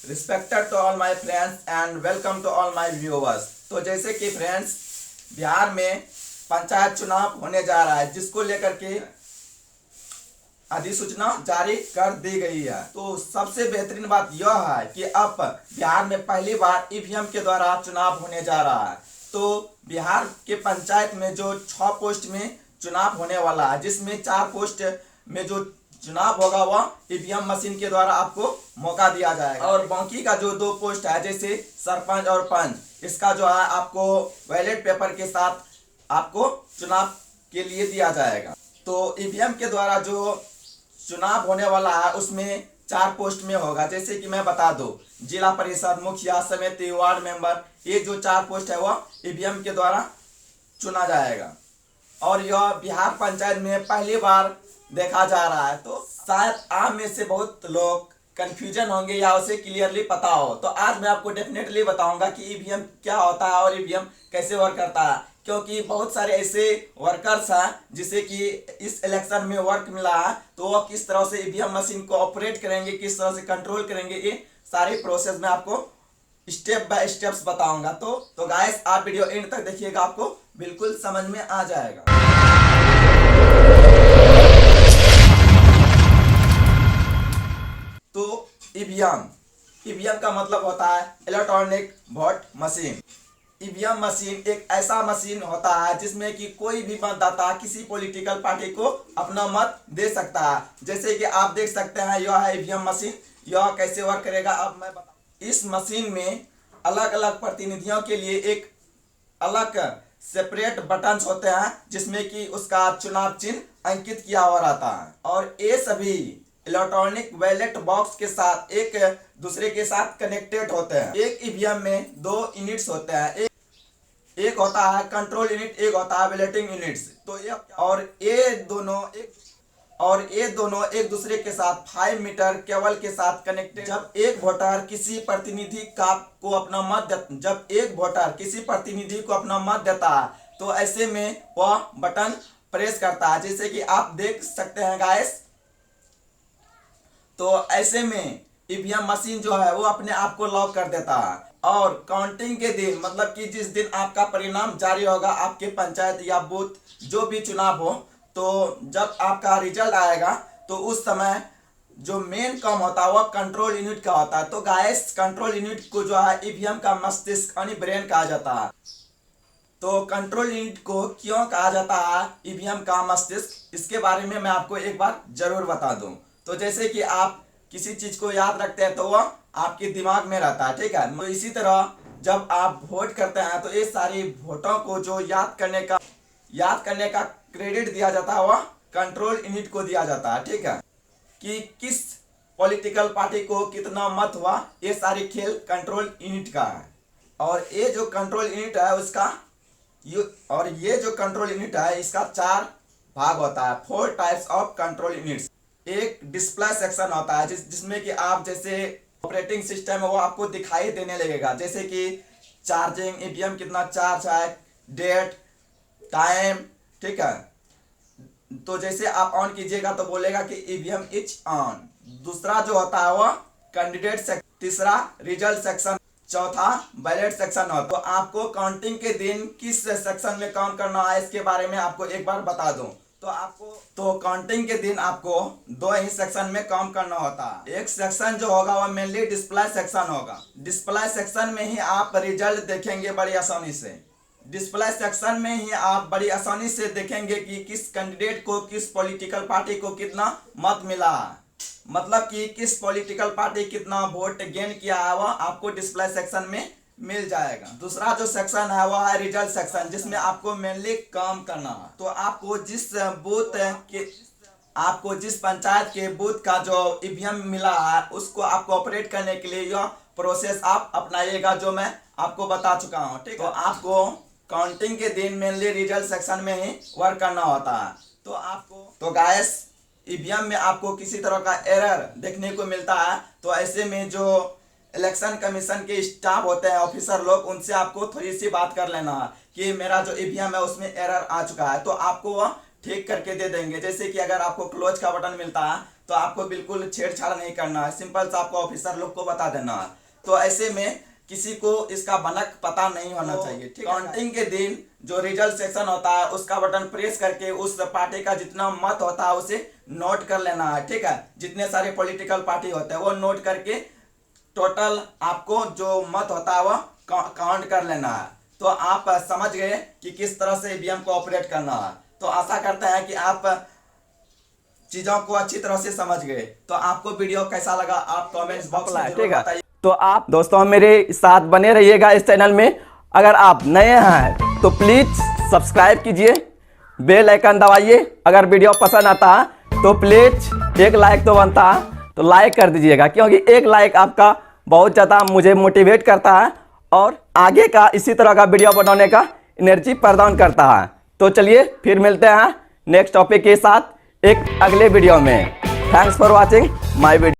Respected to all my friends and welcome to all my viewers. तो जैसे कि friends, Bihar में पंचायत चुनाव होने जा रहा है, जिसको लेकर के अधिसूचना जारी कर दी गई है। तो सबसे बेहतरीन बात यह है कि अब बिहार में पहली बार ईवीएम के द्वारा चुनाव होने जा रहा है। तो बिहार के पंचायत में जो 6 पोस्ट में चुनाव होने वाला है, जिसमें 4 पोस्ट में जो चुनाव होगा वह ईवीएम मशीन के द्वारा आपको मौका दिया जाएगा, और बाकी का जो 2 पोस्ट है जैसे सरपंच और पंच, इसका जो है आपको बैलेट पेपर के साथ आपको चुनाव के लिए दिया जाएगा। तो ईवीएम के द्वारा जो चुनाव होने वाला है उसमें 4 पोस्ट में होगा, जैसे कि मैं बता दूं, जिला परिषद मुखिया, समिति, वार्ड मेंबर, ये जो 4 पोस्ट है वह ईवीएम के द्वारा चुना जाएगा। और यह बिहार पंचायत में पहली बार देखा जा रहा है। तो शायद आप में से बहुत लोग कंफ्यूजन होंगे या उसे क्लियरली पता हो, तो आज मैं आपको डेफिनेटली बताऊंगा कि ईवीएम क्या होता है और ईवीएम कैसे वर्क करता है। क्योंकि बहुत सारे ऐसे वर्कर्स हैं जिसे कि इस इलेक्शन में वर्क मिला है, तो वह किस तरह से ईवीएम मशीन को ऑपरेट करेंगे, किस तरह से कंट्रोल करेंगे, ये सारी प्रोसेस में आपको स्टेप बाय स्टेप्स बताऊंगा। तो गाइस, आप वीडियो एंड तक देखिएगा, आपको बिल्कुल समझ में आ जाएगा। तो ईवीएम का मतलब होता है electronic vote machine. EVM machine एक ऐसा मशीन होता है जिसमें कि कोई भी मतदाता किसी पॉलिटिकल पार्टी को अपना मत दे सकता है। जैसे कि आप देख सकते हैं, यह है ईवीएम मशीन। यह कैसे वर्क करेगा अब मैं बताऊं। इस मशीन में अलग अलग प्रतिनिधियों के लिए एक अलग सेपरेट बटन्स होते हैं, जिसमें कि उसका चुनाव चिन्ह अंकित किया हुआ रहता है, और ये सभी इलेक्ट्रॉनिक बैलेट बॉक्स के साथ एक दूसरे के साथ कनेक्टेड होते हैं। एक ईवीएम में 2 यूनिट्स होते हैं, एक होता है कंट्रोल यूनिट, एक होता है बैलेटिंग यूनिट्स। तो ये दोनों एक दूसरे के साथ 5 मीटर केबल के साथ कनेक्टेड। जब एक वोटर किसी प्रतिनिधि को अपना मत देता है, तो ऐसे में वह बटन प्रेस करता है, जैसे कि आप देख सकते हैं गाइस। तो ऐसे में ईवीएम मशीन जो है वो अपने आप को लॉक कर देता है, और काउंटिंग के दिन, मतलब कि जिस दिन आपका परिणाम जारी होगा आपके पंचायत या बूथ जो भी चुनाव हो, तो जब आपका रिजल्ट आएगा तो उस समय जो मेन काम होता है वह कंट्रोल यूनिट का होता है। तो गाइस, कंट्रोल यूनिट को जो है ईवीएम का मस्तिष्क यानी ब्रेन कहा जाता है। तो कंट्रोल यूनिट को क्यों कहा जाता है ईवीएम का मस्तिष्क, इसके बारे में मैं आपको एक बार जरूर बता दूं। तो जैसे कि आप किसी चीज को याद रखते हैं तो वह आपके दिमाग में रहता है, ठीक है। तो इसी तरह जब आप वोट करते हैं तो ये सारी वोटों को जो याद करने का क्रेडिट दिया जाता है वह कंट्रोल यूनिट को दिया जाता है, ठीक है। कि किस पॉलिटिकल पार्टी को कितना मत हुआ, ये सारी खेल कंट्रोल यूनिट का है। और ये जो कंट्रोल यूनिट है इसका 4 भाग होता है, 4 टाइप्स ऑफ कंट्रोल यूनिट्स। एक डिस्प्ले सेक्शन होता है जिसमें कि आप जैसे ऑपरेटिंग सिस्टम है वो आपको दिखाई देने लगेगा, जैसे कि चार्जिंग, ईवीएम कितना चार्ज है, डेट, टाइम, ठीक है। तो जैसे आप ऑन कीजिएगा तो बोलेगा कि ईवीएम इज ऑन। दूसरा जो होता है वह कैंडिडेट सेक्शन, तीसरा रिजल्ट सेक्शन, चौथा बैलेट सेक्शन हो। तो आपको काउंटिंग के दिन किस सेक्शन में काम करना है इसके बारे में आपको एक बार बता दूं। तो काउंटिंग के दिन आपको 2 ही सेक्शन में काम करना होता है। एक सेक्शन जो होगा वह मेनली डिस्प्ले सेक्शन होगा। डिस्प्ले सेक्शन में ही आप रिजल्ट देखेंगे बड़ी आसानी से। डिस्प्ले सेक्शन में ही आप बड़ी आसानी से देखेंगे कि किस कैंडिडेट को, किस पॉलिटिकल पार्टी को कितना मत मिला है, मतलब कि किस पॉलिटिकल पार्टी कितना वोट गेन किया है, वह आपको डिस्प्ले सेक्शन में मिल जाएगा। दूसरा जो सेक्शन है वह है रिजल्ट सेक्शन, जिसमें आपको मेनली काम करना है। तो आपको जिस पंचायत के बूथ का जो ईवीएम मिला है उसको आपको ऑपरेट करने के लिए यह प्रोसेस आप अपनाइएगा, जो मैं आपको बता चुका हूँ, ठीक है। तो आपको काउंटिंग के दिन मेनली रिजल्ट सेक्शन में ही वर्क करना होता है। तो गाइस, ईवीएम में आपको किसी तरह का एरर देखने को मिलता है, तो ऐसे में जो इलेक्शन कमीशन के स्टाफ होते हैं, ऑफिसर लोग, उनसे आपको थोड़ी सी बात कर लेना है कि मेरा जो ईवीएम है उसमें एरर आ चुका है, तो आपको वह ठीक करके दे देंगे। जैसे कि अगर आपको क्लोज का बटन मिलता है तो आपको बिल्कुल छेड़छाड़ नहीं करना है, सिंपल सा आपको ऑफिसर लोग को बता देना है। तो ऐसे में किसी को इसका भनक पता नहीं होना चाहिए, ठीक है। काउंटिंग के दिन जो रिजल्ट सेक्शन होता है उसका बटन प्रेस करके उस पार्टी का जितना मत होता है उसे नोट कर लेना है, ठीक है। जितने सारे पॉलिटिकल पार्टी होते हैं वो नोट करके टोटल आपको जो मत होता है वो काउंट कर लेना है। तो आप समझ गए कि किस तरह से ईवीएम को ऑपरेट करना है। तो आशा करते हैं कि आप चीजों को अच्छी तरह से समझ गए। तो आपको वीडियो कैसा लगा आप कमेंट्स बॉक्स में जरूर बताइए। तो आप दोस्तों मेरे साथ बने रहिएगा इस चैनल में। अगर आप नए हैं तो प्लीज सब्सक्राइब कीजिए, बेल आइकन दबाइए। अगर वीडियो पसंद आता है तो प्लीज एक लाइक तो बनता है तो लाइक कर दीजिएगा, क्योंकि एक लाइक आपका बहुत ज़्यादा मुझे मोटिवेट करता है और आगे का इसी तरह का वीडियो बनाने का एनर्जी प्रदान करता है। तो चलिए फिर मिलते हैं नेक्स्ट टॉपिक के साथ एक अगले वीडियो में। Thanks for watching my video.